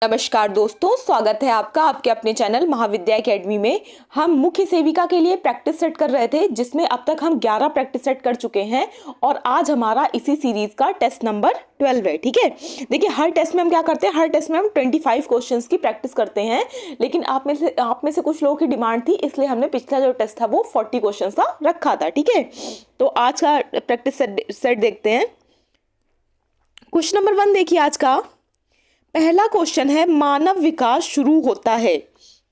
नमस्कार दोस्तों, स्वागत है आपका आपके अपने चैनल महाविद्या एकेडमी में। हम मुख्य सेविका के लिए प्रैक्टिस सेट कर रहे थे, जिसमें अब तक हम 11 प्रैक्टिस सेट कर चुके हैं और आज हमारा इसी सीरीज का टेस्ट नंबर 12 है। ठीक है, देखिए हर टेस्ट में हम क्या करते हैं, हर टेस्ट में हम 25 क्वेश्चंस की प्रैक्टिस करते हैं, लेकिन आप में से कुछ लोगों की डिमांड थी, इसलिए हमने पिछला जो टेस्ट था वो 40 क्वेश्चन का रखा था। ठीक है, तो आज का प्रैक्टिस सेट देखते हैं। क्वेश्चन नंबर 1 देखिए आज का। पहला क्वेश्चन है, मानव विकास शुरू होता है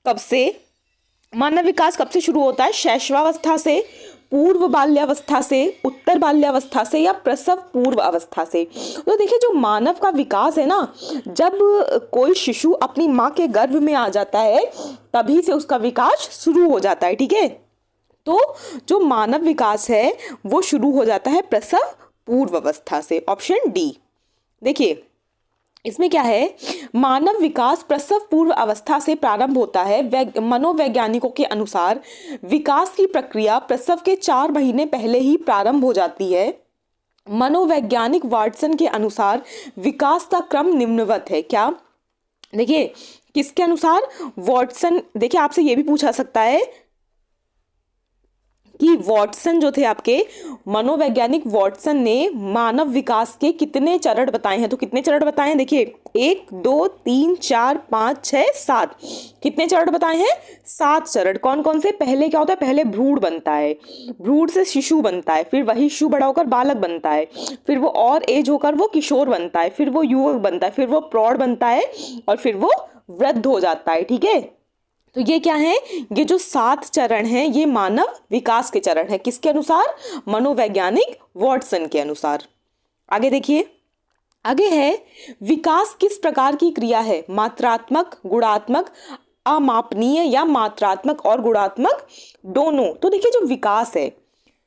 कब से? मानव विकास कब से शुरू होता है? शैशवावस्था से, पूर्व बाल्यावस्था से, उत्तर बाल्यावस्था से या प्रसव पूर्व अवस्था से? तो देखिए जो मानव का विकास है ना, जब कोई शिशु अपनी माँ के गर्भ में आ जाता है तभी से उसका विकास शुरू हो जाता है। ठीक है, तो जो मानव विकास है वो शुरू हो जाता है प्रसव पूर्व अवस्था से। Option D. देखिए इसमें क्या है, मानव विकास प्रसव पूर्व अवस्था से प्रारंभ होता है। मनोवैज्ञानिकों के अनुसार विकास की प्रक्रिया प्रसव के 4 महीने पहले ही प्रारंभ हो जाती है। मनोवैज्ञानिक वाटसन के अनुसार विकास का क्रम निम्नवत है। क्या? देखिए किसके अनुसार? वाटसन। देखिए आपसे ये भी पूछा सकता है कि वाटसन जो थे आपके मनोवैज्ञानिक वाटसन ने मानव विकास के कितने चरण बताए हैं? तो कितने चरण बताए हैं? देखिए 1 2 3 4 5 6 7। कितने चरण बताए हैं? 7 चरण। कौन कौन से? पहले क्या होता है, पहले भ्रूण बनता है, भ्रूण से शिशु बनता है, फिर वही शिशु बड़ा होकर बालक बनता है, फिर वो और एज होकर वो किशोर बनता है, फिर वो युवक बनता है, फिर वो प्रौढ़ बनता है और फिर वो वृद्ध हो जाता है। ठीक है, तो ये क्या है, ये जो 7 चरण हैं ये मानव विकास के चरण हैं। किसके अनुसार? मनोवैज्ञानिक वाटसन के अनुसार। आगे देखिए, आगे है, विकास किस प्रकार की क्रिया है? मात्रात्मक, गुणात्मक, अमापनीय या मात्रात्मक और गुणात्मक दोनों? तो देखिए जो विकास है,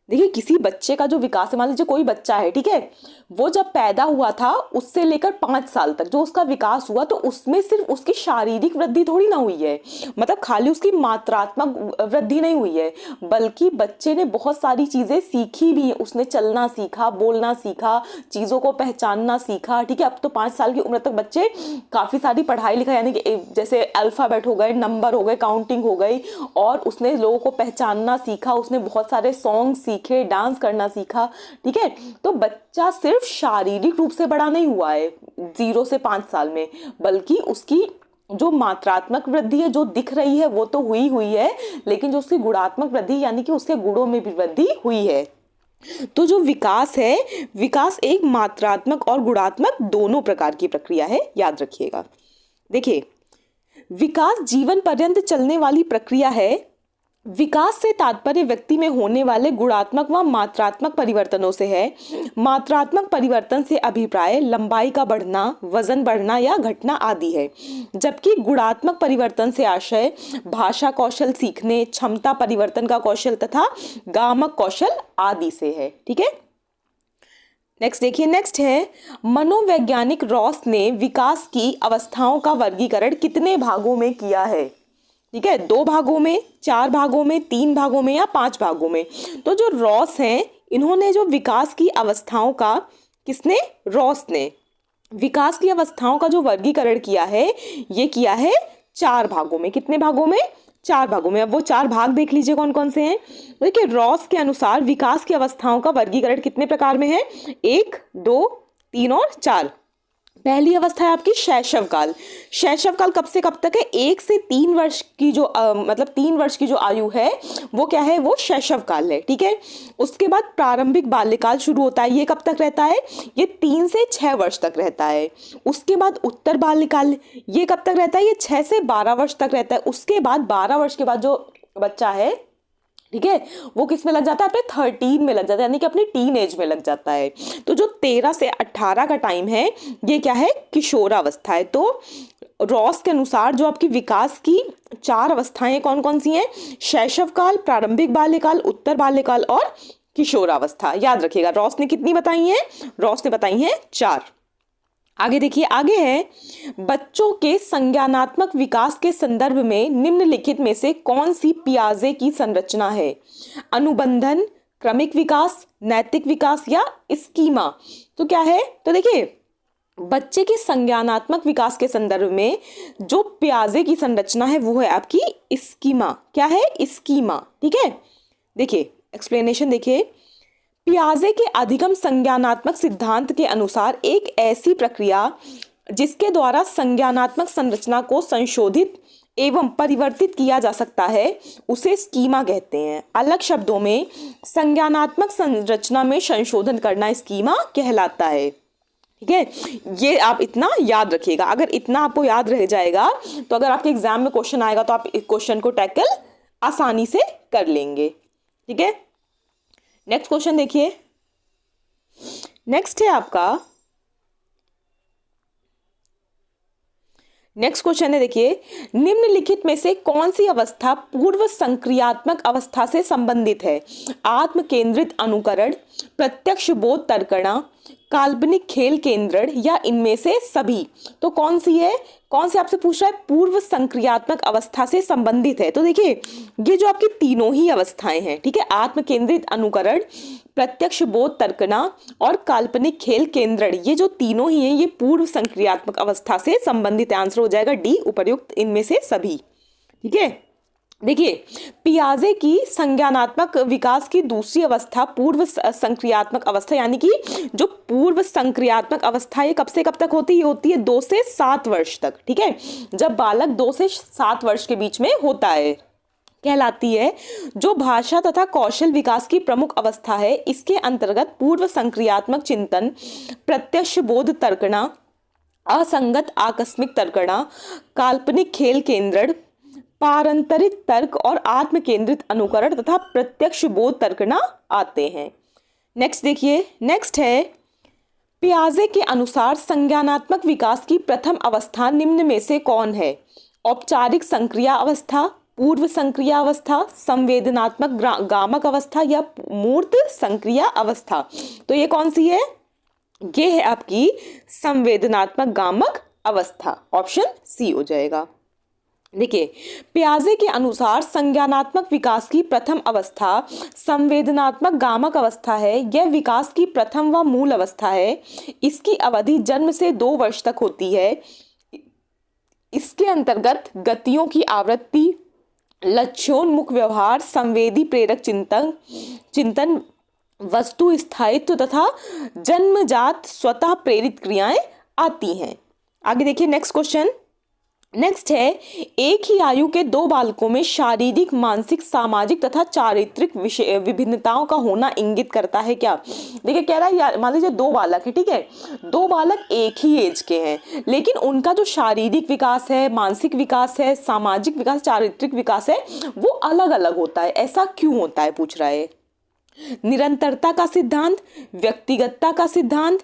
देखिए किसी बच्चे का जो विकास है, मान लीजिए कोई बच्चा है, ठीक है, वो जब पैदा हुआ था उससे लेकर 5 साल तक जो उसका विकास हुआ, तो उसमें सिर्फ उसकी शारीरिक वृद्धि थोड़ी ना हुई है, मतलब खाली उसकी मात्रात्मक वृद्धि नहीं हुई है, बल्कि बच्चे ने बहुत सारी चीजें सीखी भी है। उसने चलना सीखा, बोलना सीखा, चीजों को पहचानना सीखा। ठीक है, अब तो 5 साल की उम्र तक बच्चे काफी सारी पढ़ाई लिखाई, यानी कि जैसे अल्फाबेट हो गए, नंबर हो गए, काउंटिंग हो गई, और उसने लोगों को पहचानना सीखा, उसने बहुत सारे सॉन्ग सीखे, डांस करना सीखा। ठीक है, तो बच्चा सिर्फ शारीरिक रूप से बड़ा नहीं हुआ है 0 से 5 साल में, बल्कि उसकी जो मात्रात्मक वृद्धि है जो दिख रही है वो तो हुई है, लेकिन जो उसकी गुणात्मक वृद्धि यानी कि उसके गुणों में भी वृद्धि हुई है। तो जो विकास है, विकास एक मात्रात्मक और गुणात्मक दोनों प्रकार की प्रक्रिया है, याद रखिएगा। देखिए विकास जीवन पर्यंत चलने वाली प्रक्रिया है। विकास से तात्पर्य व्यक्ति में होने वाले गुणात्मक व मात्रात्मक परिवर्तनों से है। मात्रात्मक परिवर्तन से अभिप्राय लंबाई का बढ़ना, वजन बढ़ना या घटना आदि है, जबकि गुणात्मक परिवर्तन से आशय भाषा कौशल सीखने, क्षमता परिवर्तन का कौशल तथा गामक कौशल आदि से है। ठीक है, नेक्स्ट देखिए, नेक्स्ट है, मनोवैज्ञानिक रॉस ने विकास की अवस्थाओं का वर्गीकरण कितने भागों में किया है? ठीक है, 2 भागों में, 4 भागों में, 3 भागों में या 5 भागों में? तो जो रॉस हैं इन्होंने जो विकास की अवस्थाओं का, किसने? रॉस ने विकास की अवस्थाओं का जो वर्गीकरण किया है ये किया है 4 भागों में। कितने भागों में? 4 भागों में। अब वो 4 भाग देख लीजिए कौन कौन से हैं। देखिए रॉस के अनुसार विकास की अवस्थाओं का वर्गीकरण कितने प्रकार में है? 1 2 3 और 4। पहली अवस्था है आपकी शैशव काल। शैशव काल कब से कब तक है? 1 से 3 वर्ष की जो मतलब 3 वर्ष की जो आयु है वो क्या है? वो शैशव काल है। ठीक है, उसके बाद प्रारंभिक बाल्यकाल शुरू होता है। ये कब तक रहता है? ये 3 से 6 वर्ष तक रहता है। उसके बाद उत्तर बाल्यकाल, ये कब तक रहता है? ये 6 से 12 वर्ष तक रहता है। उसके बाद 12 वर्ष के बाद जो बच्चा है, ठीक है, वो किस में लग जाता है? अपने 13 में लग जाता है, यानी कि अपनी टीन एज में लग जाता है। तो जो 13 से 18 का टाइम है ये क्या है? किशोरावस्था है। तो रॉस के अनुसार जो आपकी विकास की 4 अवस्थाएं कौन कौन सी हैं? शैशव काल, प्रारंभिक बाल्यकाल, उत्तर बाल्यकाल और किशोरावस्था। याद रखिएगा, रॉस ने कितनी बताई हैं? रॉस ने बताई हैं 4। आगे देखिए, आगे है, बच्चों के संज्ञानात्मक विकास के संदर्भ में निम्नलिखित में से कौन सी पियाजे की संरचना है? अनुबंधन, क्रमिक विकास, नैतिक विकास या स्कीमा? तो क्या है? तो देखिए बच्चे के संज्ञानात्मक विकास के संदर्भ में जो पियाजे की संरचना है वो है आपकी स्कीमा। क्या है? स्कीमा। ठीक है, देखिए एक्सप्लेनेशन देखिए। पियाजे के अधिगम संज्ञानात्मक सिद्धांत के अनुसार एक ऐसी प्रक्रिया जिसके द्वारा संज्ञानात्मक संरचना को संशोधित एवं परिवर्तित किया जा सकता है उसे स्कीमा कहते हैं। अलग शब्दों में संज्ञानात्मक संरचना में संशोधन करना स्कीमा कहलाता है। ठीक है, ये आप इतना याद रखिएगा। अगर इतना आपको याद रह जाएगा तो अगर आपके एग्जाम में क्वेश्चन आएगा तो आप इस क्वेश्चन को टैकल आसानी से कर लेंगे। ठीक है, नेक्स्ट क्वेश्चन देखिए। नेक्स्ट है आपका, नेक्स्ट क्वेश्चन है देखिए, निम्नलिखित में से कौन सी अवस्था पूर्व संक्रियात्मक अवस्था से संबंधित है? आत्म केंद्रित अनुकरण, प्रत्यक्ष बोध तर्कणा, काल्पनिक खेल केंद्रण या इनमें से सभी? तो कौन सी है? कौन से आपसे पूछ रहा है? पूर्व संक्रियात्मक अवस्था से संबंधित है। तो देखिए ये जो आपकी तीनों ही अवस्थाएं हैं, ठीक है, आत्म केंद्रित अनुकरण, प्रत्यक्ष बोध तर्कना और काल्पनिक खेल केंद्रण, ये जो तीनों ही हैं ये पूर्व संक्रियात्मक अवस्था से संबंधित। आंसर हो जाएगा डी, उपर्युक्त इनमें से सभी। ठीक है, देखिए पियाजे की संज्ञानात्मक विकास की दूसरी अवस्था पूर्व संक्रियात्मक अवस्था, यानी कि जो पूर्व संक्रियात्मक अवस्था ये कब से कब तक होती है? होती है 2 से 7 वर्ष तक। ठीक है, जब बालक 2 से 7 वर्ष के बीच में होता है कहलाती है। जो भाषा तथा कौशल विकास की प्रमुख अवस्था है, इसके अंतर्गत पूर्व संक्रियात्मक चिंतन, प्रत्यक्ष बोध तर्कणा, असंगत आकस्मिक तर्कणा, काल्पनिक खेल केंद्रण, पारंपरिक तर्क और आत्म केंद्रित अनुकरण तथा प्रत्यक्ष बोध तर्कणा आते हैं। नेक्स्ट देखिए, नेक्स्ट है पियाजे के अनुसार संज्ञानात्मक विकास की प्रथम अवस्था निम्न में से कौन है? औपचारिक संक्रिया अवस्था, पूर्व संक्रिया अवस्था, संवेदनात्मक गामक अवस्था या मूर्त संक्रिया अवस्था? तो ये कौन सी है? ये है आपकी संवेदनात्मक गामक अवस्था। ऑप्शन सी हो जाएगा। देखिए पियाजे के अनुसार संज्ञानात्मक विकास की प्रथम अवस्था संवेदनात्मक गामक अवस्था है। यह विकास की प्रथम व मूल अवस्था है। इसकी अवधि जन्म से 2 वर्ष तक होती है। इसके अंतर्गत गतियों की आवृत्ति, लक्ष्योन्मुख व्यवहार, संवेदी प्रेरक चिंतन, वस्तु स्थायित्व तथा जन्मजात स्वतः प्रेरित क्रियाएं आती हैं। आगे देखिए नेक्स्ट क्वेश्चन। नेक्स्ट है, एक ही आयु के 2 बालकों में शारीरिक, मानसिक, सामाजिक तथा चारित्रिक विभिन्नताओं का होना इंगित करता है क्या? देखिए कह रहा है मान लीजिए 2 बालक है, ठीक है, 2 बालक एक ही एज के हैं, लेकिन उनका जो शारीरिक विकास है, मानसिक विकास है, सामाजिक विकास, चारित्रिक विकास है वो अलग अलग होता है। ऐसा क्यों होता है पूछ रहा है। निरंतरता का सिद्धांत, व्यक्तिगतता का सिद्धांत,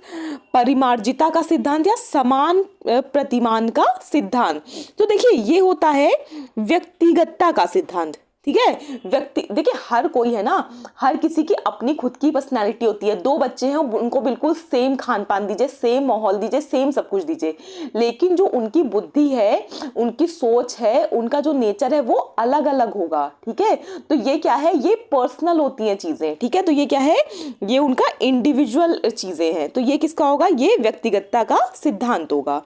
परिमार्जिता का सिद्धांत या समान प्रतिमान का सिद्धांत? तो देखिए ये होता है व्यक्तिगतता का सिद्धांत। ठीक है, देखिए हर कोई है ना, हर किसी की अपनी खुद की पर्सनालिटी होती है। 2 बच्चे हैं, उनको बिल्कुल सेम खान पान दीजिए, सेम माहौल दीजिए, सेम सब कुछ दीजिए, लेकिन जो उनकी बुद्धि है, उनकी सोच है, उनका जो नेचर है वो अलग अलग होगा। ठीक है, तो ये क्या है? ये पर्सनल होती हैं चीजें। ठीक है, तो ये क्या है? ये उनका इंडिविजुअल चीजें हैं। तो ये किसका होगा? ये व्यक्तिगतता का सिद्धांत होगा।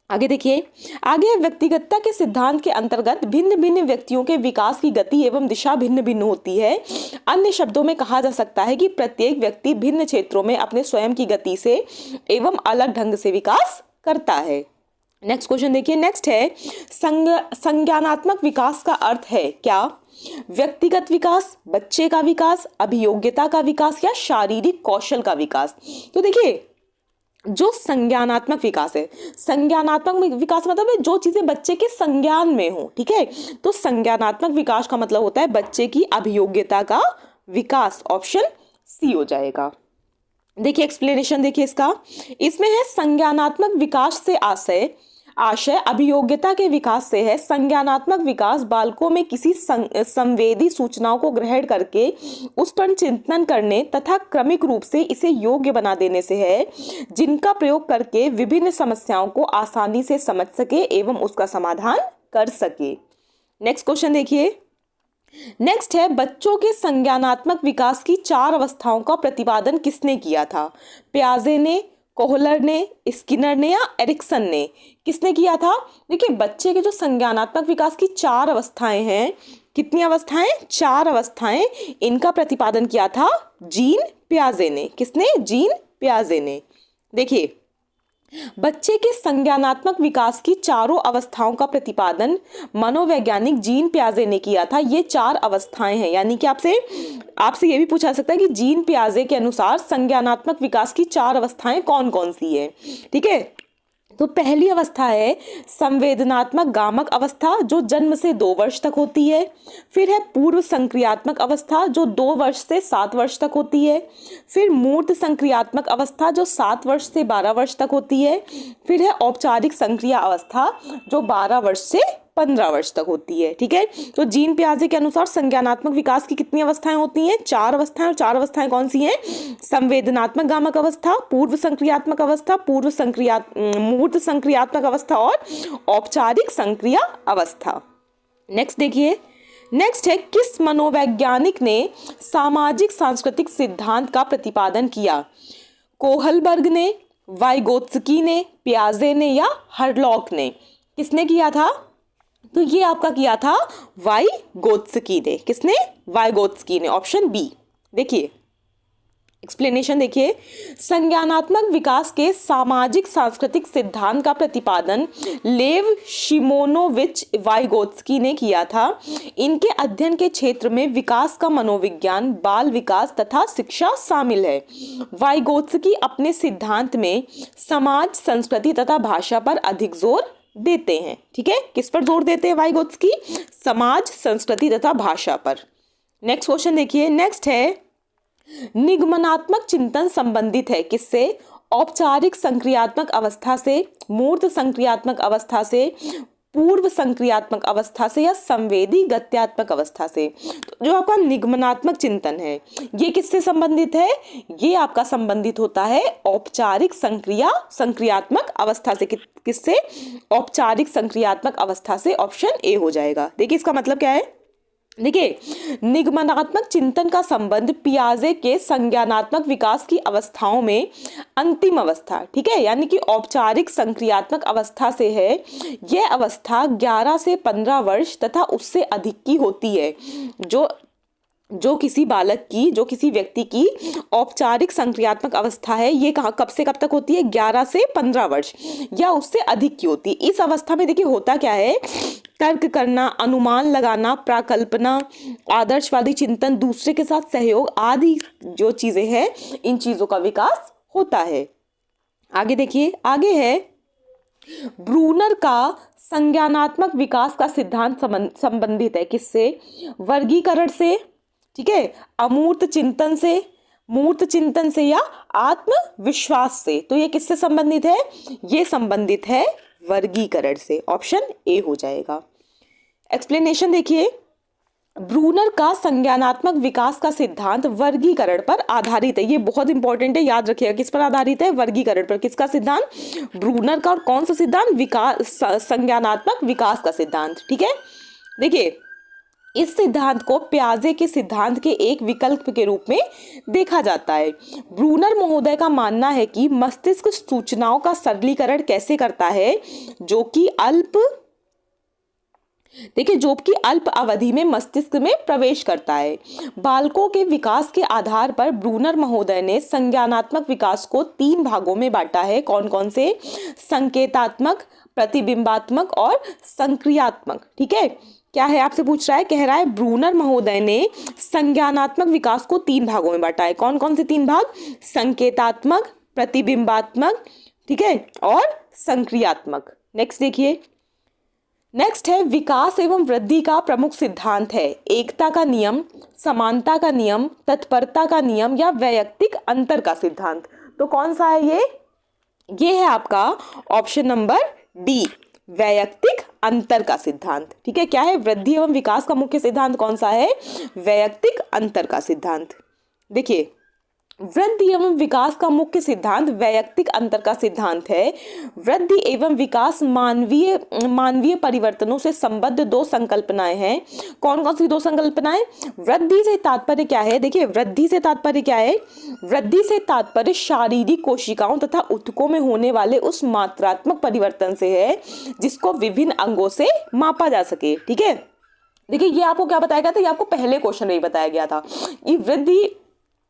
आगे देखिए, आगे व्यक्तिगतता के सिद्धांत के अंतर्गत भिन्न भिन्न व्यक्तियों के विकास की गति एवं दिशा भिन्न भिन्न होती है। अन्य शब्दों में कहा जा सकता है कि प्रत्येक व्यक्ति भिन्न क्षेत्रों में अपने स्वयं की गति से एवं अलग ढंग से विकास करता है। नेक्स्ट क्वेश्चन देखिए। नेक्स्ट है, संज्ञानात्मक विकास का अर्थ है क्या? व्यक्तिगत विकास, बच्चे का विकास, अभियोग्यता का विकास या शारीरिक कौशल का विकास? तो देखिए जो संज्ञानात्मक विकास है, संज्ञानात्मक विकास मतलब है जो चीजें बच्चे के संज्ञान में हो। ठीक है, तो संज्ञानात्मक विकास का मतलब होता है बच्चे की अभियोग्यता का विकास। ऑप्शन सी हो जाएगा। देखिए एक्सप्लेनेशन देखिए इसका, इसमें है संज्ञानात्मक विकास से आशय अभियोग्यता के विकास से है। संज्ञानात्मक विकास बालकों में किसी संवेदी सूचनाओं को ग्रहण करके उस पर चिंतन करने तथा क्रमिक रूप से इसे योग्य बना देने से है, जिनका प्रयोग करके विभिन्न समस्याओं को आसानी से समझ सके एवं उसका समाधान कर सके। नेक्स्ट क्वेश्चन देखिए। नेक्स्ट है, बच्चों के संज्ञानात्मक विकास की 4 अवस्थाओं का प्रतिपादन किसने किया था? पियाजे ने, कोहलर ने, स्किनर ने या एरिक्सन ने, किसने किया था? देखिए बच्चे के जो संज्ञानात्मक विकास की 4 अवस्थाएं हैं, कितनी अवस्थाएं? 4 अवस्थाएं, इनका प्रतिपादन किया था जीन पियाजे ने। किसने? जीन पियाजे ने। देखिए बच्चे के संज्ञानात्मक विकास की चारों अवस्थाओं का प्रतिपादन मनोवैज्ञानिक जीन पियाजे ने किया था। ये 4 अवस्थाएं हैं, यानी कि आपसे ये भी पूछा सकता है कि जीन पियाजे के अनुसार संज्ञानात्मक विकास की 4 अवस्थाएं कौन कौन सी है। ठीक है, तो पहली अवस्था है संवेदनात्मक गामक अवस्था, जो जन्म से 2 वर्ष तक होती है। फिर है पूर्व संक्रियात्मक अवस्था, जो 2 वर्ष से 7 वर्ष तक होती है। फिर मूर्त संक्रियात्मक अवस्था, जो 7 वर्ष से 12 वर्ष तक होती है। फिर है औपचारिक संक्रिया अवस्था, जो 12 वर्ष से 15 वर्ष तक होती है। ठीक है, तो जीन पियाजे के अनुसार संज्ञानात्मक विकास की कितनी अवस्थाएं होती हैं? 4 अवस्थाएं। और 4 अवस्थाएं कौन सी हैं? संवेदनात्मक गामक अवस्था, पूर्व संक्रियात्मक अवस्था, मूर्त संक्रियात्मक अवस्था और औपचारिक संक्रिया अवस्था। नेक्स्ट देखिए, नेक्स्ट है किस मनोवैज्ञानिक ने सामाजिक सांस्कृतिक सिद्धांत का प्रतिपादन किया? कोहलबर्ग ने, वाइगोत्स्की ने, पियाजे ने या हरलॉक ने? किसने किया था? तो ये आपका किया था वाइगोत्स्की ने। किसने? वाइगोत्स्की ने, ऑप्शन बी। देखिए एक्सप्लेनेशन देखिए, संज्ञानात्मक विकास के सामाजिक सांस्कृतिक सिद्धांत का प्रतिपादन लेव शिमोनोविच वाइगोत्स्की ने किया था। इनके अध्ययन के क्षेत्र में विकास का मनोविज्ञान, बाल विकास तथा शिक्षा शामिल है। वाइगोत्स्की अपने सिद्धांत में समाज, संस्कृति तथा भाषा पर अधिक जोर देते हैं। ठीक है, किस पर जोर देते हैं वाइगोत्स्की? समाज, संस्कृति तथा भाषा पर। नेक्स्ट क्वेश्चन देखिए, नेक्स्ट है निगमनात्मक चिंतन संबंधित है किससे? औपचारिक संक्रियात्मक अवस्था से, मूर्त संक्रियात्मक अवस्था से, पूर्व संक्रियात्मक अवस्था से या संवेदी गत्यात्मक अवस्था से? तो जो आपका निगमनात्मक चिंतन है ये किससे संबंधित है? ये आपका संबंधित होता है औपचारिक संक्रियात्मक अवस्था से। किससे? औपचारिक संक्रियात्मक अवस्था से। ऑप्शन ए हो जाएगा। देखिए इसका मतलब क्या है? देखिए निगमनात्मक चिंतन का संबंध पियाजे के संज्ञानात्मक विकास की अवस्थाओं में अंतिम अवस्था, ठीक है, यानी कि औपचारिक संक्रियात्मक अवस्था से है। यह अवस्था 11 से 15 वर्ष तथा उससे अधिक की होती है। जो किसी बालक की, जो किसी व्यक्ति की औपचारिक संक्रियात्मक अवस्था है, ये कब से कब तक होती है? 11 से 15 वर्ष या उससे अधिक की होती है। इस अवस्था में देखिए होता क्या है? तर्क करना, अनुमान लगाना, प्राकल्पना, आदर्शवादी चिंतन, दूसरे के साथ सहयोग आदि जो चीजें हैं, इन चीजों का विकास होता है। आगे देखिए, आगे है ब्रूनर का संज्ञानात्मक विकास का सिद्धांत संबंधित है किससे? वर्गीकरण से, ठीक है, अमूर्त चिंतन से, मूर्त चिंतन से या आत्मविश्वास से। तो ये किससे संबंधित है? ये संबंधित है वर्गीकरण से। ऑप्शन ए हो जाएगा। एक्सप्लेनेशन देखिए, ब्रूनर का संज्ञानात्मक विकास का सिद्धांत वर्गीकरण पर आधारित है। ये बहुत इंपॉर्टेंट है, याद रखिएगा। किस पर आधारित है? वर्गीकरण पर। किसका सिद्धांत? ब्रूनर का। और कौन सा सिद्धांत? विकास, संज्ञानात्मक विकास का सिद्धांत। ठीक है, देखिए इस सिद्धांत को पियाजे के सिद्धांत के एक विकल्प के रूप में देखा जाता है। ब्रूनर महोदय का मानना है कि मस्तिष्क सूचनाओं का सरलीकरण कैसे करता है, जो कि अल्प अवधि में मस्तिष्क में प्रवेश करता है। बालकों के विकास के आधार पर ब्रूनर महोदय ने संज्ञानात्मक विकास को 3 भागों में बांटा है। कौन कौन से? संकेतात्मक, प्रतिबिंबात्मक और संक्रियात्मक। ठीक है, क्या है आपसे पूछ रहा है, कह रहा है ब्रूनर महोदय ने संज्ञानात्मक विकास को 3 भागों में बांटा है। कौन कौन से 3 भाग? संकेतात्मक, प्रतिबिंबात्मक, ठीक है, और संक्रियात्मक। नेक्स्ट देखिए, नेक्स्ट है विकास एवं वृद्धि का प्रमुख सिद्धांत है एकता का नियम, समानता का नियम, तत्परता का नियम या वैयक्तिक अंतर का सिद्धांत। तो कौन सा है ये है आपका ऑप्शन नंबर डी, वैयक्तिक अंतर का सिद्धांत। ठीक है, क्या है? वृद्धि एवं विकास का मुख्य सिद्धांत कौन सा है? वैयक्तिक अंतर का सिद्धांत। देखिए वृद्धि एवं विकास का मुख्य सिद्धांत वैयक्तिक अंतर का सिद्धांत है। वृद्धि एवं विकास मानवीय परिवर्तनों से संबद्ध दो संकल्पनाएं हैं। कौन कौन सी दो संकल्पनाएं? वृद्धि से तात्पर्य क्या है? देखिए, वृद्धि से तात्पर्य क्या है? वृद्धि से तात्पर्य शारीरिक कोशिकाओं तथा ऊतकों में होने वाले उस मात्रात्मक परिवर्तन से है जिसको विभिन्न अंगों से मापा जा सके। ठीक है, देखिए ये आपको क्या बताया गया था? ये आपको पहले क्वेश्चन में ही बताया गया था। ये वृद्धि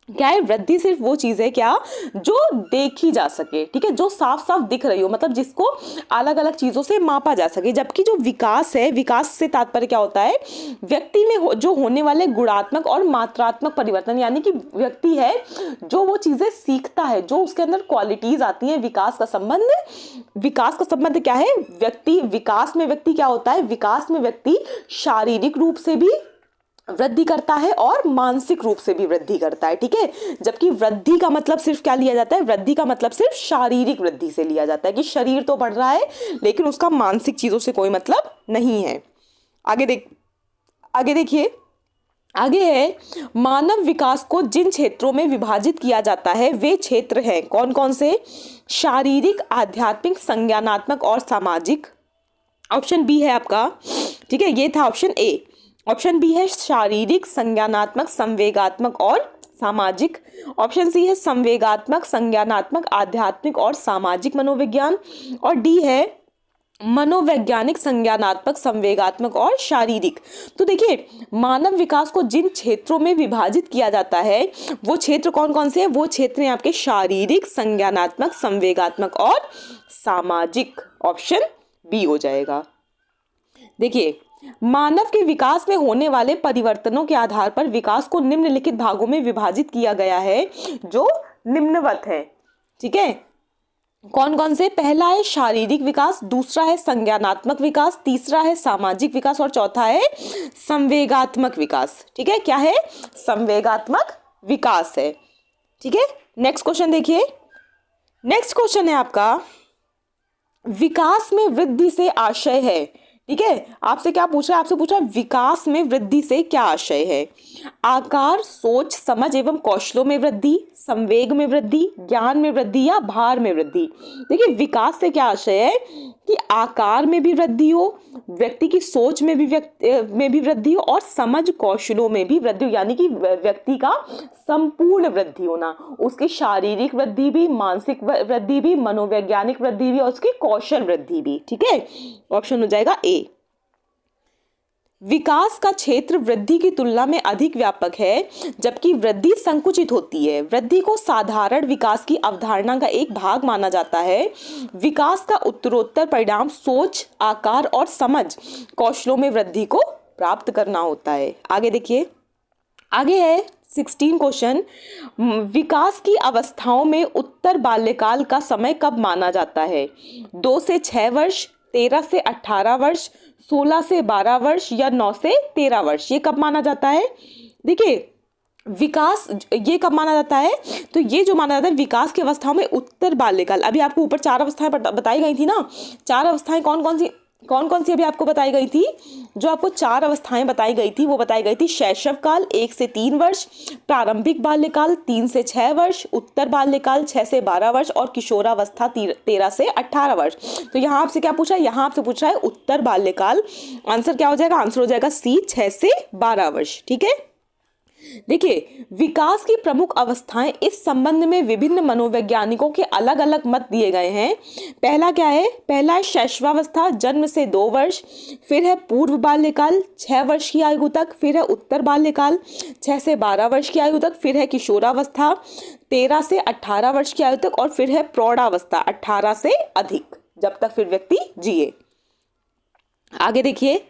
क्या है? वृद्धि सिर्फ वो चीज है क्या जो देखी जा सके, ठीक है, जो साफ साफ दिख रही हो, मतलब जिसको अलग अलग चीजों से मापा जा सके। जबकि जो विकास है, विकास से तात्पर्य क्या होता है? व्यक्ति में जो होने वाले गुणात्मक और मात्रात्मक परिवर्तन, यानी कि व्यक्ति है जो वो चीजें सीखता है, जो उसके अंदर क्वालिटीज आती हैं। विकास का संबंध क्या है? व्यक्ति विकास में व्यक्ति क्या होता है? विकास में व्यक्ति शारीरिक रूप से भी वृद्धि करता है और मानसिक रूप से भी वृद्धि करता है। ठीक है, जबकि वृद्धि का मतलब सिर्फ क्या लिया जाता है? वृद्धि का मतलब सिर्फ शारीरिक वृद्धि से लिया जाता है कि शरीर तो बढ़ रहा है लेकिन उसका मानसिक चीजों से कोई मतलब नहीं है। आगे देखिए, आगे है मानव विकास को जिन क्षेत्रों में विभाजित किया जाता है वे क्षेत्र हैं। कौन कौन से? शारीरिक, आध्यात्मिक, संज्ञानात्मक और सामाजिक। ऑप्शन बी है आपका, ठीक है, ये था ऑप्शन ए। ऑप्शन बी है शारीरिक, संज्ञानात्मक, संवेगात्मक और सामाजिक। ऑप्शन सी है संवेगात्मक, संज्ञानात्मक, आध्यात्मिक और सामाजिक मनोविज्ञान। और डी है मनोवैज्ञानिक, संज्ञानात्मक, संवेगात्मक और शारीरिक। तो देखिए, मानव विकास को जिन क्षेत्रों में विभाजित किया जाता है वो क्षेत्र कौन कौन से हैं? वो क्षेत्र हैं आपके शारीरिक, संज्ञानात्मक, संवेगात्मक और सामाजिक। ऑप्शन बी हो जाएगा। देखिए, मानव के विकास में होने वाले परिवर्तनों के आधार पर विकास को निम्नलिखित भागों में विभाजित किया गया है जो निम्नवत है। ठीक है, कौन कौन से? पहला है शारीरिक विकास, दूसरा है संज्ञानात्मक विकास, तीसरा है सामाजिक विकास और चौथा है संवेगात्मक विकास। ठीक है, क्या है? संवेगात्मक विकास है। ठीक है, नेक्स्ट क्वेश्चन देखिए। नेक्स्ट क्वेश्चन है आपका, विकास में वृद्धि से आशय है। ठीक है, आपसे क्या पूछ रहा है? आपसे पूछ रहा है विकास में वृद्धि से क्या आशय है? आकार, सोच, समझ एवं कौशलों में वृद्धि, संवेग में वृद्धि, ज्ञान में वृद्धि या भार में वृद्धि। देखिए, विकास से क्या आशय है कि आकार में भी वृद्धि हो, व्यक्ति की सोच में भी वृद्धि हो और समझ, कौशलों में भी वृद्धि हो, यानी कि व्यक्ति का संपूर्ण वृद्धि होना, उसकी शारीरिक वृद्धि भी, मानसिक वृद्धि भी, मनोवैज्ञानिक वृद्धि भी और उसकी कौशल वृद्धि भी। ठीक है, ऑप्शन हो जाएगा ए। विकास का क्षेत्र वृद्धि की तुलना में अधिक व्यापक है जबकि वृद्धि संकुचित होती है। वृद्धि को साधारण विकास की अवधारणा का एक भाग माना जाता है। विकास का उत्तरोत्तर परिणाम सोच, आकार और समझ, कौशलों में वृद्धि को प्राप्त करना होता है। आगे देखिए, आगे है 16 क्वेश्चन, विकास की अवस्थाओं में उत्तर बाल्यकाल का समय कब माना जाता है? 2 से 6 वर्ष, 13 से 18 वर्ष, 16 से 12 वर्ष या 9 से 13 वर्ष। ये कब माना जाता है? देखिए, विकास ये कब माना जाता है? तो ये जो माना जाता है विकास की अवस्थाओं में उत्तर बाल्यकाल। अभी आपको ऊपर 4 अवस्थाएं बताई गई थी ना, 4 अवस्थाएं कौन कौन सी अभी आपको बताई गई थी? जो आपको 4 अवस्थाएं बताई गई थी वो बताई गई थी शैशव काल 1 से 3 वर्ष, प्रारंभिक बाल्यकाल 3 से 6 वर्ष, उत्तर बाल्यकाल 6 से 12 वर्ष और किशोरावस्था 13 से 18 वर्ष। तो यहाँ आपसे क्या पूछा है? यहाँ आपसे पूछा है उत्तर बाल्यकाल। आंसर क्या हो जाएगा? आंसर हो जाएगा सी, 6 से 12 वर्ष। ठीक है, देखिए, विकास की प्रमुख अवस्थाएं इस संबंध में विभिन्न मनोवैज्ञानिकों के अलग अलग मत दिए गए हैं। पहला क्या है? पहला है शैशवावस्था, जन्म से 2 वर्ष, फिर है पूर्व बाल्यकाल 6 वर्ष की आयु तक, फिर है उत्तर बाल्यकाल 6 से 12 वर्ष की आयु तक, फिर है किशोरावस्था 13 से 18 वर्ष की आयु तक और फिर है प्रौढ़ावस्था 18 से अधिक, जब तक फिर व्यक्ति जिए। आगे देखिए,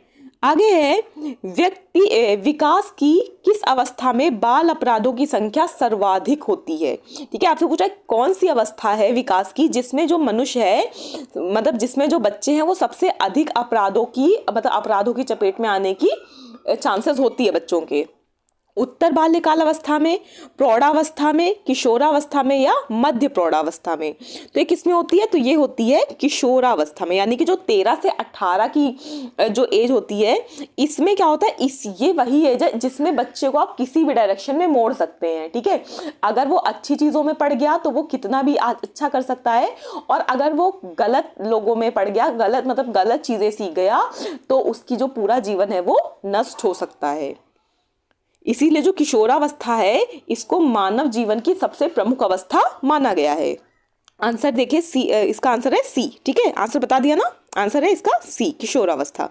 आगे है विकास की किस अवस्था में बाल अपराधों की संख्या सर्वाधिक होती है? ठीक है, आपसे पूछा है कौन सी अवस्था है विकास की जिसमें जो मनुष्य है, मतलब जिसमें जो बच्चे हैं वो सबसे अधिक अपराधों की चपेट में आने की चांसेस होती है बच्चों के। उत्तर बाल्यकाल अवस्था में, प्रौढ़ावस्था में, किशोरावस्था में या मध्य प्रौढ़ावस्था में। तो ये किसमें होती है? तो ये होती है किशोरावस्था में, यानी कि जो 13 से 18 की जो एज होती है, इसमें क्या होता है, ये वही एज है जिसमें बच्चे को आप किसी भी डायरेक्शन में मोड़ सकते हैं। ठीक है, अगर वो अच्छी चीज़ों में पड़ गया तो वो कितना भी अच्छा कर सकता है, और अगर वो गलत लोगों में पड़ गया, गलत मतलब गलत चीज़ें सीख गया, तो उसकी जो पूरा जीवन है वो नष्ट हो सकता है। इसीलिए जो किशोरावस्था है, इसको मानव जीवन की सबसे प्रमुख अवस्था माना गया है। आंसर देखिए सी, इसका आंसर है सी। ठीक है, आंसर बता दिया ना, आंसर है इसका सी, किशोरावस्था।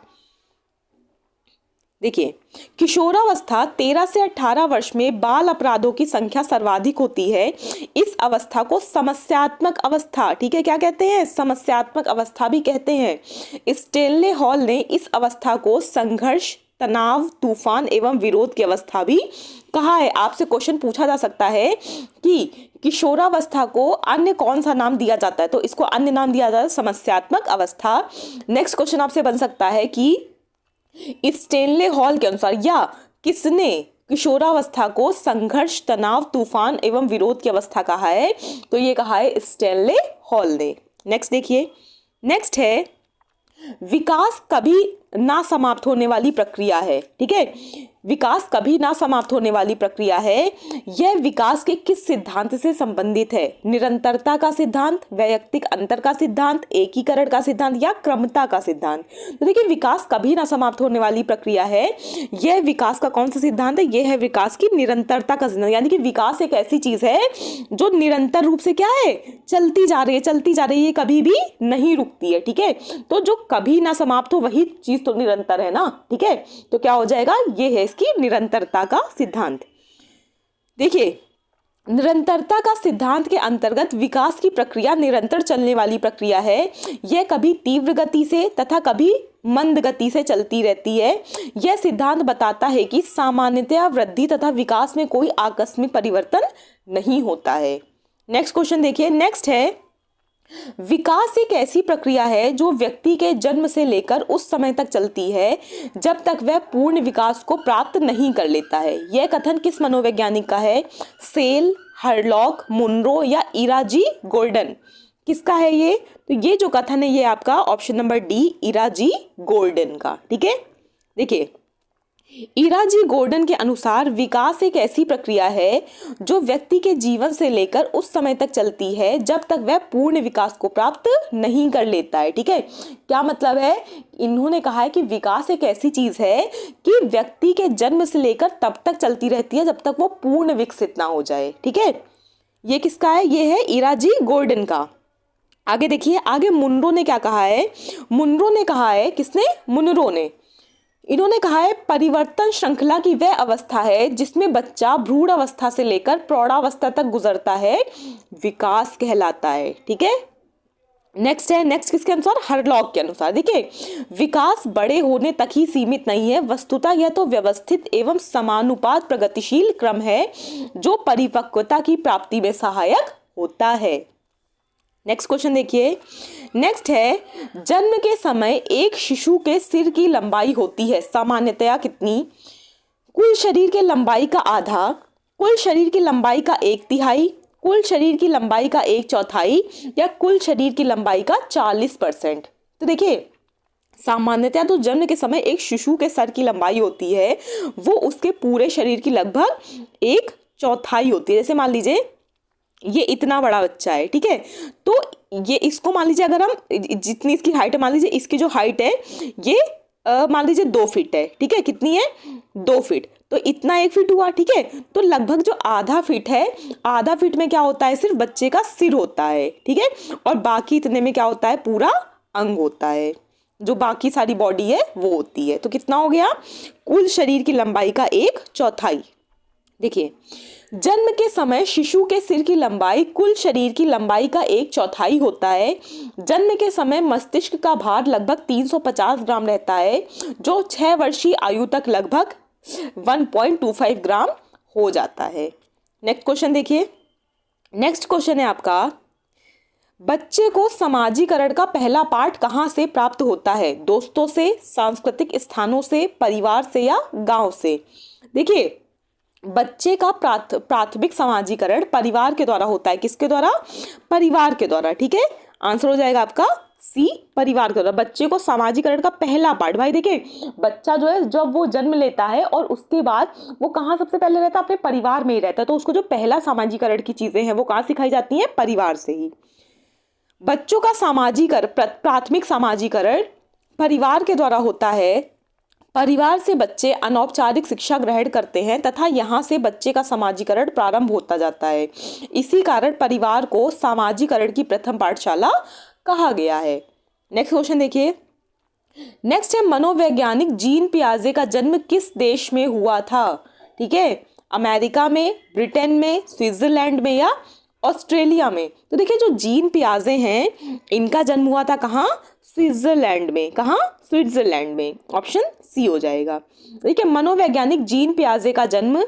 देखिए, किशोरावस्था 13 से 18 वर्ष में बाल अपराधों की संख्या सर्वाधिक होती है। इस अवस्था को समस्यात्मक अवस्था, ठीक है, क्या कहते हैं? समस्यात्मक अवस्था भी कहते हैं। स्टेनले हॉल ने इस अवस्था को संघर्ष, तनाव, तूफान एवं विरोध की अवस्था भी कहा है। आपसे क्वेश्चन पूछा जा सकता है कि किशोरावस्था को अन्य कौन सा नाम दिया जाता है, तो इसको अन्य नाम दिया जाता है समस्यात्मक अवस्था। नेक्स्ट क्वेश्चन आपसे बन सकता है कि स्टेनले हॉल के अनुसार या किसने किशोरावस्था को संघर्ष, तनाव, तूफान एवं विरोध की अवस्था कहा है? तो ये कहा है स्टेनले हॉल ने। नेक्स्ट देखिए, नेक्स्ट है विकास कभी ना समाप्त होने वाली प्रक्रिया है। ठीक है, विकास कभी ना समाप्त होने वाली प्रक्रिया है। यह विकास के किस सिद्धांत से संबंधित है? निरंतरता का सिद्धांत, वैयक्तिक अंतर का सिद्धांत, एकीकरण का सिद्धांत या क्रमता का सिद्धांत? तो देखिए, विकास कभी ना समाप्त होने वाली प्रक्रिया है। यह विकास का कौन सा सिद्धांत है? यह है विकास की निरंतरता का सिद्धांत, यानी कि विकास एक ऐसी चीज है जो निरंतर रूप से क्या है, चलती जा रही है, चलती जा रही है, कभी भी नहीं रुकती है। ठीक है, तो जो कभी ना समाप्त हो वही चीज तो निरंतर है ना। ठीक है, तो क्या हो जाएगा, ये है इसकी निरंतरता का सिद्धांत। देखिए, निरंतरता का सिद्धांत के अंतर्गत विकास की प्रक्रिया निरंतर चलने वाली प्रक्रिया है। यह कभी तीव्र गति से तथा कभी मंद गति से चलती रहती है। यह सिद्धांत बताता है कि सामान्यतया वृद्धि तथा विकास में कोई आकस्मिक परिवर्तन नहीं होता है। नेक्स्ट क्वेश्चन देखिए, नेक्स्ट है विकास एक ऐसी प्रक्रिया है जो व्यक्ति के जन्म से लेकर उस समय तक चलती है जब तक वह पूर्ण विकास को प्राप्त नहीं कर लेता है। यह कथन किस मनोवैज्ञानिक का है? सेल, हरलॉक, मुनरो या इराजी गोल्डन? किसका है ये? तो ये जो कथन है ये आपका ऑप्शन नंबर डी, इराजी गोल्डन का। ठीक है, देखिए, इराजी गोर्डन के अनुसार विकास एक ऐसी प्रक्रिया है जो व्यक्ति के जीवन से लेकर उस समय तक चलती है जब तक वह पूर्ण विकास को प्राप्त नहीं कर लेता है। ठीक है, क्या मतलब है? इन्होंने कहा है कि विकास एक ऐसी चीज है कि व्यक्ति के जन्म से लेकर तब तक चलती रहती है जब तक वो पूर्ण विकसित ना हो जाए। ठीक है, ये किसका है? ये है इराजी गोर्डन का। आगे देखिए, आगे मुनरो ने क्या कहा है? मुनरो ने कहा है, किसने? मुनरो ने। इन्होंने कहा है परिवर्तन श्रृंखला की वह अवस्था है जिसमें बच्चा भ्रूण अवस्था से लेकर प्रौढ़ावस्था तक गुजरता है, विकास कहलाता है। ठीक है, नेक्स्ट है, नेक्स्ट किसके अनुसार? हरलॉक के अनुसार। देखिए, विकास बड़े होने तक ही सीमित नहीं है, वस्तुतः यह तो व्यवस्थित एवं समानुपात प्रगतिशील क्रम है जो परिपक्वता की प्राप्ति में सहायक होता है। नेक्स्ट क्वेश्चन देखिए, नेक्स्ट है जन्म के समय एक शिशु के सिर की लंबाई होती है सामान्यतया कितनी? कुल शरीर की लंबाई का आधा, कुल शरीर की लंबाई का 1/3, कुल शरीर की लंबाई का 1/4 या कुल शरीर की लंबाई का 40%? तो देखिए, सामान्यतया तो जन्म के समय एक शिशु के सर की लंबाई होती है वो उसके पूरे शरीर की लगभग 1/4 होती है। जैसे मान लीजिए ये इतना बड़ा बच्चा है, ठीक है, तो ये इसको मान लीजिए अगर हम जितनी इसकी हाइट है, मान लीजिए इसकी जो हाइट है ये मान लीजिए 2 फीट है। ठीक है, कितनी है? 2 फीट, तो इतना 1 फीट हुआ। ठीक है, तो लगभग जो आधा फीट है, आधा फीट में क्या होता है? सिर्फ बच्चे का सिर होता है। ठीक है, और बाकी इतने में क्या होता है? पूरा अंग होता है, जो बाकी सारी बॉडी है वो होती है। तो कितना हो गया? कुल शरीर की लंबाई का 1/4। देखिए, जन्म के समय शिशु के सिर की लंबाई कुल शरीर की लंबाई का 1/4 होता है। जन्म के समय मस्तिष्क का भार लगभग 350 ग्राम रहता है जो 6 वर्षीय आयु तक लगभग 1.25 ग्राम हो जाता है। नेक्स्ट क्वेश्चन देखिए, नेक्स्ट क्वेश्चन है आपका बच्चे को समाजीकरण का पहला पाठ कहाँ से प्राप्त होता है? दोस्तों से, सांस्कृतिक स्थानों से, परिवार से या गांव से? देखिए, बच्चे का प्राथमिक समाजीकरण परिवार के द्वारा होता है। किसके द्वारा? परिवार के द्वारा। ठीक है, आंसर हो जाएगा आपका सी, परिवार के द्वारा। बच्चे को समाजीकरण का पहला पार्ट, भाई देखिए बच्चा जो है जब वो जन्म लेता है और उसके बाद वो कहाँ सबसे पहले रहता है? अपने परिवार में ही रहता है। तो उसको जो पहला समाजीकरण की चीजें हैं वो कहाँ सिखाई जाती हैं? परिवार से ही। बच्चों का प्राथमिक समाजीकरण परिवार के द्वारा होता है। परिवार से बच्चे अनौपचारिक शिक्षा ग्रहण करते हैं तथा यहाँ से बच्चे का समाजीकरण प्रारंभ होता जाता है। इसी कारण परिवार को समाजीकरण की प्रथम पाठशाला कहा गया है। नेक्स्ट क्वेश्चन देखिए। नेक्स्ट है, मनोवैज्ञानिक जीन पियाजे का जन्म किस देश में हुआ था? ठीक है, अमेरिका में, ब्रिटेन में, स्विट्जरलैंड में या ऑस्ट्रेलिया में? तो देखिए जो जीन पियाजे हैं इनका जन्म हुआ था कहाँ? स्विट्जरलैंड में। कहाँ? स्विट्जरलैंड में। ऑप्शन सी हो जाएगा। देखिए मनोवैज्ञानिक जीन पियाजे का जन्म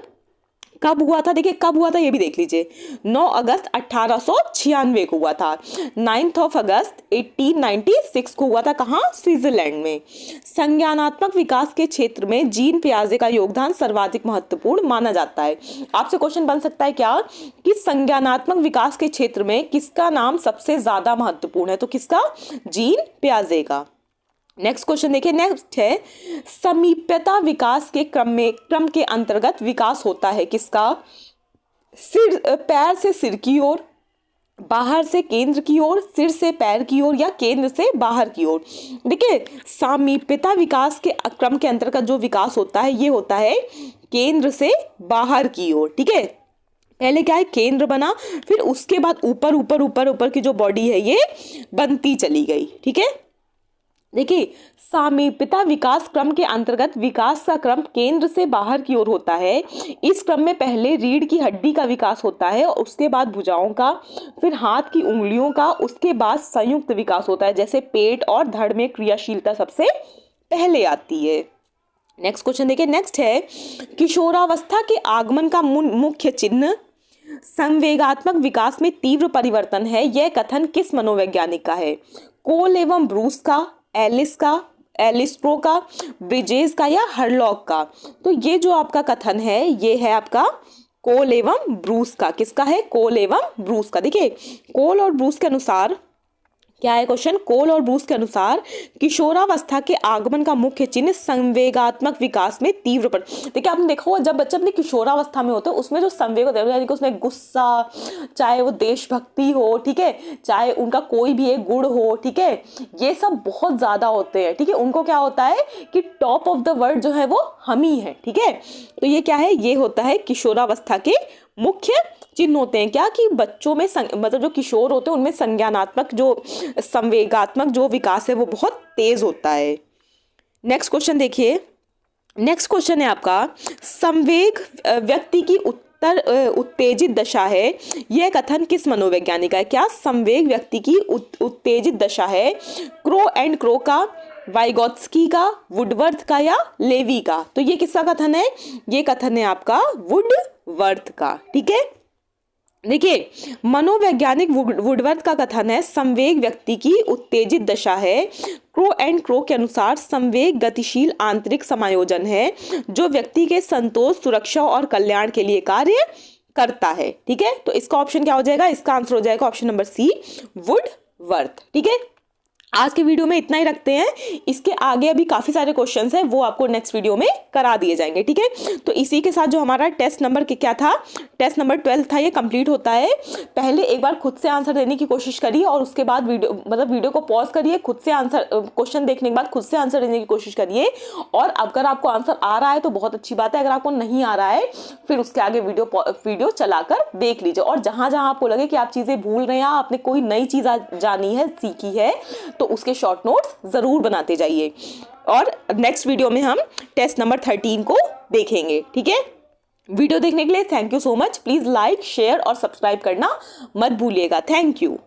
कब हुआ था? देखिए कब हुआ था ये भी देख लीजिए। 9 अगस्त 1896 को हुआ था। 9 अगस्त 1896 को हुआ था। कहाँ? स्विट्जरलैंड में। संज्ञानात्मक विकास के क्षेत्र में जीन पियाजे का योगदान सर्वाधिक महत्वपूर्ण माना जाता है। आपसे क्वेश्चन बन सकता है क्या कि संज्ञानात्मक विकास के क्षेत्र में किसका नाम सबसे ज्यादा महत्वपूर्ण है? तो किसका? जीन पियाजे का। नेक्स्ट क्वेश्चन देखिए। नेक्स्ट है, समीप्यता विकास के क्रम के अंतर्गत विकास होता है किसका? पैर से सिर की ओर, बाहर से केंद्र की ओर, सिर से पैर की ओर या केंद्र से बाहर की ओर? देखिए समीप्यता विकास के क्रम के अंतर्गत जो विकास होता है ये होता है केंद्र से बाहर की ओर। ठीक है, पहले क्या है? केंद्र बना, फिर उसके बाद ऊपर ऊपर ऊपर ऊपर की जो बॉडी है ये बनती चली गई। ठीक है, देखिए सामीप्यता विकास क्रम के अंतर्गत विकास का क्रम केंद्र से बाहर की ओर होता है। इस क्रम में पहले रीढ़ की हड्डी का विकास होता है और उसके बाद भुजाओं का, फिर हाथ की उंगलियों का, उसके बाद संयुक्त विकास होता है। जैसे पेट और धड़ में क्रियाशीलता सबसे पहले आती है। नेक्स्ट क्वेश्चन देखिए। नेक्स्ट है, किशोरावस्था के आगमन का मुख्य चिन्ह संवेगात्मक विकास में तीव्र परिवर्तन है। यह कथन किस मनोवैज्ञानिक का है? कोल एवं ब्रूस का, एलिस का, एलिस्ट्रो का, ब्रिजेस का या हरलॉक का? तो ये जो आपका कथन है ये है आपका कोल एवं ब्रूस का। किसका है? कोल एवं ब्रूस का। देखिए कोल और ब्रूस के अनुसार क्या है क्वेश्चन? कोल और ब्रूस के अनुसार किशोरावस्था के आगमन का मुख्य चिन्ह संवेगात्मक विकास में तीव्र देखिए आपने देखा होगा जब बच्चा अपनी किशोरावस्था में होता है उसमें जो संवेग होता है यानी कि उसमें गुस्सा, चाहे वो देशभक्ति हो, ठीक है, चाहे उनका कोई भी एक गुण हो, ठीक है, ये सब बहुत ज्यादा होते हैं। ठीक है, उनको क्या होता है कि टॉप ऑफ द वर्ल्ड जो है वो हम ही है। ठीक है, तो ये क्या है? ये होता है किशोरावस्था के मुख्य चिन्ह होते हैं। क्या कि बच्चों में मतलब जो किशोर होते हैं उनमें संज्ञानात्मक जो संवेगात्मक जो विकास है वो बहुत तेज होता है। नेक्स्ट क्वेश्चन देखिए। नेक्स्ट क्वेश्चन है आपका, संवेग व्यक्ति की उत्तेजित दशा है। यह कथन किस मनोवैज्ञानिक का है? क्या संवेग व्यक्ति की उत्तेजित दशा है? क्रो एंड क्रो का, वाइगोत्स्की का, वुडवर्थ का या लेवी का? तो ये किसका कथन है? ये कथन है आपका वुडवर्थ का। ठीक है, देखिए मनोवैज्ञानिक वुडवर्थ का कथन है संवेग व्यक्ति की उत्तेजित दशा है। क्रो एंड क्रो के अनुसार संवेग गतिशील आंतरिक समायोजन है जो व्यक्ति के संतोष, सुरक्षा और कल्याण के लिए कार्य करता है। ठीक है, तो इसका ऑप्शन क्या हो जाएगा? इसका आंसर हो जाएगा ऑप्शन नंबर सी, वुडवर्थ। ठीक है, आज के वीडियो में इतना ही रखते हैं। इसके आगे अभी काफी सारे क्वेश्चंस हैं वो आपको नेक्स्ट वीडियो में करा दिए जाएंगे। ठीक है, तो इसी के साथ जो हमारा टेस्ट नंबर क्या था, टेस्ट नंबर 12 था, ये कंप्लीट होता है। पहले एक बार खुद से आंसर देने की कोशिश करिए और उसके बाद वीडियो को पॉज करिए, खुद से आंसर क्वेश्चन देखने के बाद खुद से आंसर देने की कोशिश करिए। और अगर आपको आंसर आ रहा है तो बहुत अच्छी बात है, अगर आपको नहीं आ रहा है फिर उसके आगे वीडियो चलाकर देख लीजिए। और जहां जहां आपको लगे कि आप चीजें भूल रहे हैं, आपने कोई नई चीज जानी है, सीखी है, तो उसके शॉर्ट नोट्स जरूर बनाते जाइए। और नेक्स्ट वीडियो में हम टेस्ट नंबर 13 को देखेंगे। ठीक है, वीडियो देखने के लिए thank you so much. Please like, share और सब्सक्राइब करना मत भूलिएगा। Thank you.